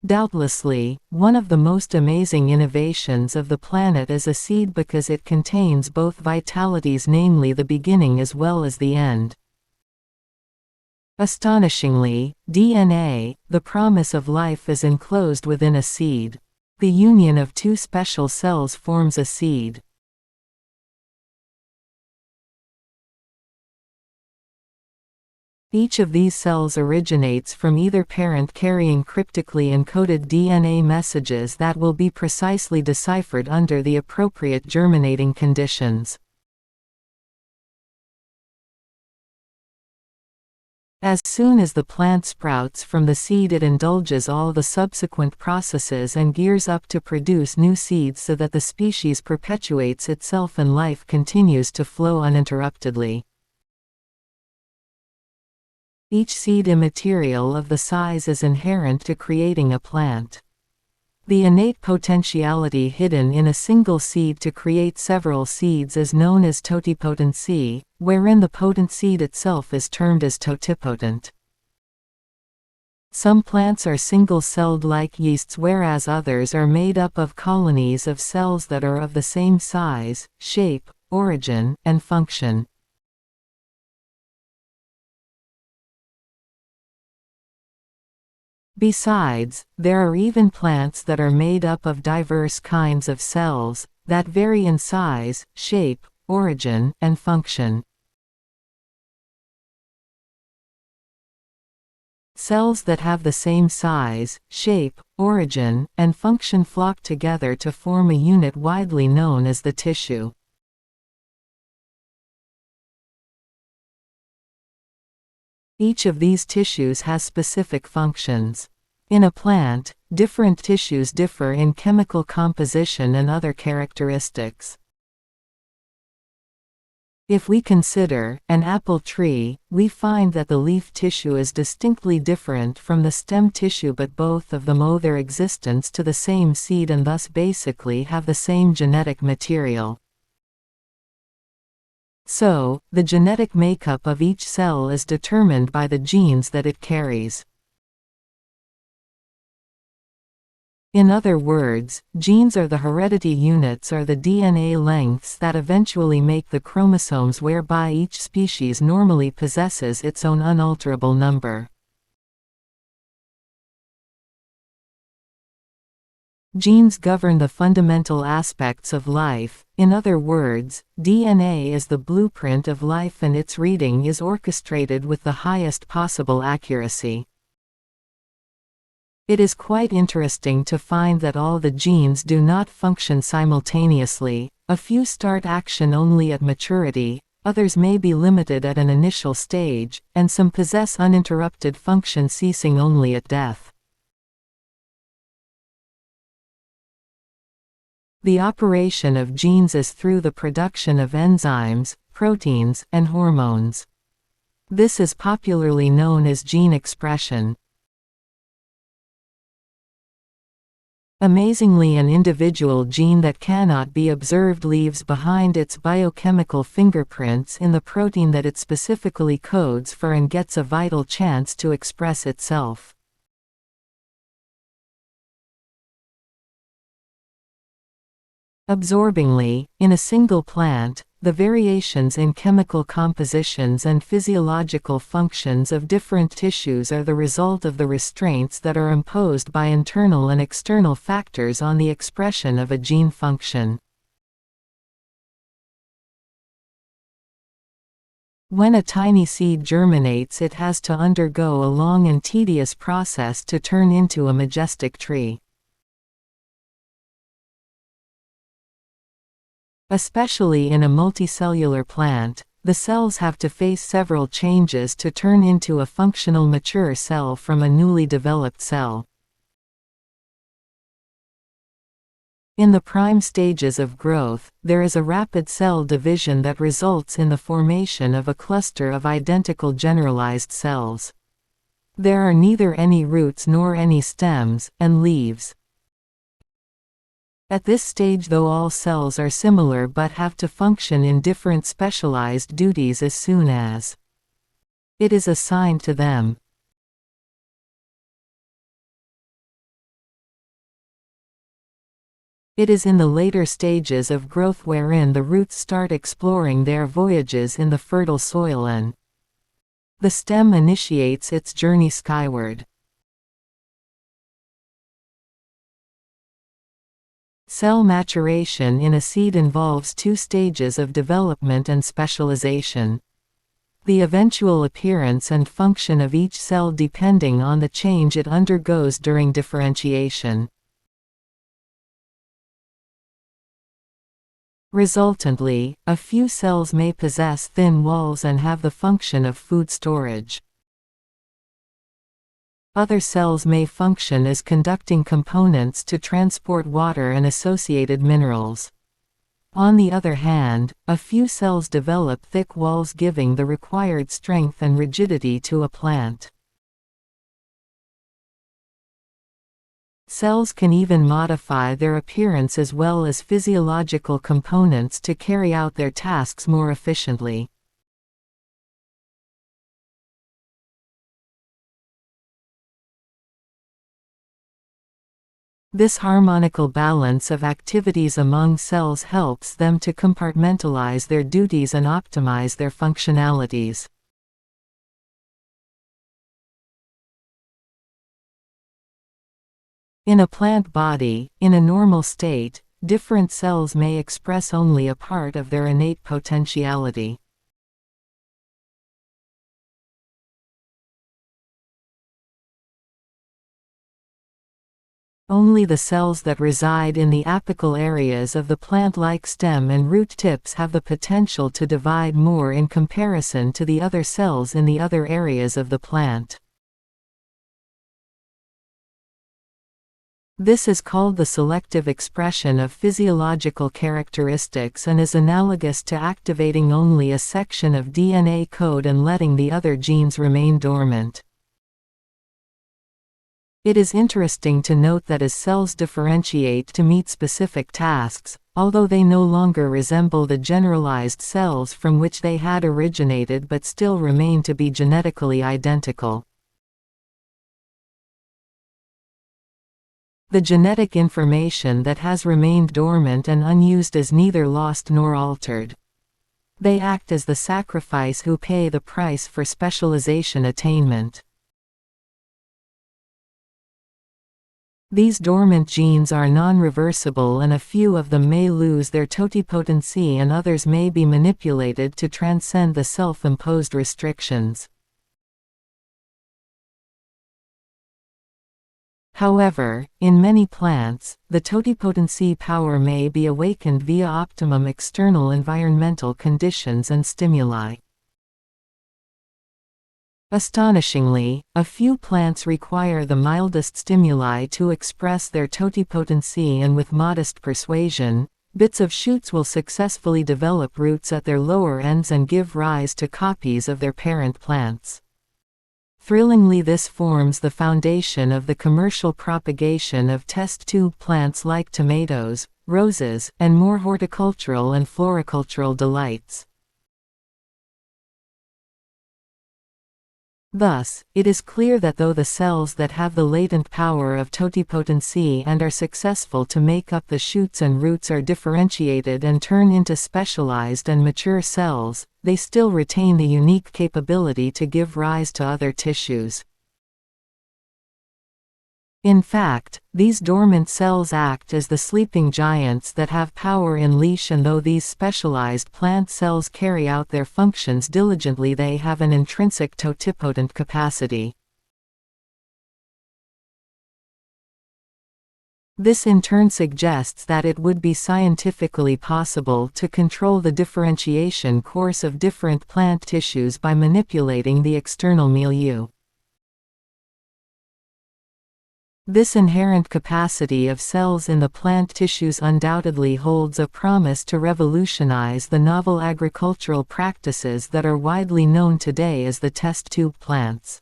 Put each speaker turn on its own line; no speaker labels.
Doubtlessly, one of the most amazing innovations of the planet is a seed because it contains both vitalities, namely the beginning as well as the end. Astonishingly, DNA, the promise of life, is enclosed within a seed. The union of two special cells forms a seed. Each of these cells originates from either parent carrying cryptically encoded DNA messages that will be precisely deciphered under the appropriate germinating conditions. As soon as the plant sprouts from the seed, it indulges all the subsequent processes and gears up to produce new seeds so that the species perpetuates itself and life continues to flow uninterruptedly. Each seed immaterial of the size is inherent to creating a plant. The innate potentiality hidden in a single seed to create several seeds is known as totipotency, wherein the potent seed itself is termed as totipotent. Some plants are single-celled like yeasts, whereas others are made up of colonies of cells that are of the same size, shape, origin, and function. Besides, there are even plants that are made up of diverse kinds of cells, that vary in size, shape, origin, and function. Cells that have the same size, shape, origin, and function flock together to form a unit widely known as the tissue. Each of these tissues has specific functions. In a plant, different tissues differ in chemical composition and other characteristics. If we consider an apple tree, we find that the leaf tissue is distinctly different from the stem tissue, but both of them owe their existence to the same seed and thus basically have the same genetic material. So, the genetic makeup of each cell is determined by the genes that it carries. In other words, genes are the heredity units or the DNA lengths that eventually make the chromosomes whereby each species normally possesses its own unalterable number. Genes govern the fundamental aspects of life. In other words, DNA is the blueprint of life and its reading is orchestrated with the highest possible accuracy. It is quite interesting to find that all the genes do not function simultaneously. A few start action only at maturity, others may be limited at an initial stage, and some possess uninterrupted function ceasing only at death. The operation of genes is through the production of enzymes, proteins, and hormones. This is popularly known as gene expression. Amazingly, an individual gene that cannot be observed leaves behind its biochemical fingerprints in the protein that it specifically codes for and gets a vital chance to express itself. Absorbingly, in a single plant, the variations in chemical compositions and physiological functions of different tissues are the result of the restraints that are imposed by internal and external factors on the expression of a gene function. When a tiny seed germinates, it has to undergo a long and tedious process to turn into a majestic tree. Especially in a multicellular plant, the cells have to face several changes to turn into a functional mature cell from a newly developed cell. In the prime stages of growth, there is a rapid cell division that results in the formation of a cluster of identical generalized cells. There are neither any roots nor any stems, and leaves. At this stage, though, all cells are similar but have to function in different specialized duties as soon as it is assigned to them. It is in the later stages of growth wherein the roots start exploring their voyages in the fertile soil and the stem initiates its journey skyward. Cell maturation in a seed involves two stages of development and specialization. The eventual appearance and function of each cell depending on the change it undergoes during differentiation. Resultantly, a few cells may possess thin walls and have the function of food storage. Other cells may function as conducting components to transport water and associated minerals. On the other hand, a few cells develop thick walls giving the required strength and rigidity to a plant. Cells can even modify their appearance as well as physiological components to carry out their tasks more efficiently. This harmonical balance of activities among cells helps them to compartmentalize their duties and optimize their functionalities. In a plant body, in a normal state, different cells may express only a part of their innate potentiality. Only the cells that reside in the apical areas of the plant-like stem and root tips have the potential to divide more in comparison to the other cells in the other areas of the plant. This is called the selective expression of physiological characteristics and is analogous to activating only a section of DNA code and letting the other genes remain dormant. It is interesting to note that as cells differentiate to meet specific tasks, although they no longer resemble the generalized cells from which they had originated but still remain to be genetically identical. The genetic information that has remained dormant and unused is neither lost nor altered. They act as the sacrifice who pay the price for specialization attainment. These dormant genes are non-reversible and a few of them may lose their totipotency and others may be manipulated to transcend the self-imposed restrictions. However, in many plants, the totipotency power may be awakened via optimum external environmental conditions and stimuli. Astonishingly, a few plants require the mildest stimuli to express their totipotency, and with modest persuasion, bits of shoots will successfully develop roots at their lower ends and give rise to copies of their parent plants. Thrillingly, this forms the foundation of the commercial propagation of test tube plants like tomatoes, roses, and more horticultural and floricultural delights. Thus, it is clear that though the cells that have the latent power of totipotency and are successful to make up the shoots and roots are differentiated and turn into specialized and mature cells, they still retain the unique capability to give rise to other tissues. In fact, these dormant cells act as the sleeping giants that have power in leash, and though these specialized plant cells carry out their functions diligently, they have an intrinsic totipotent capacity. This in turn suggests that it would be scientifically possible to control the differentiation course of different plant tissues by manipulating the external milieu. This inherent capacity of cells in the plant tissues undoubtedly holds a promise to revolutionize the novel agricultural practices that are widely known today as the test tube plants.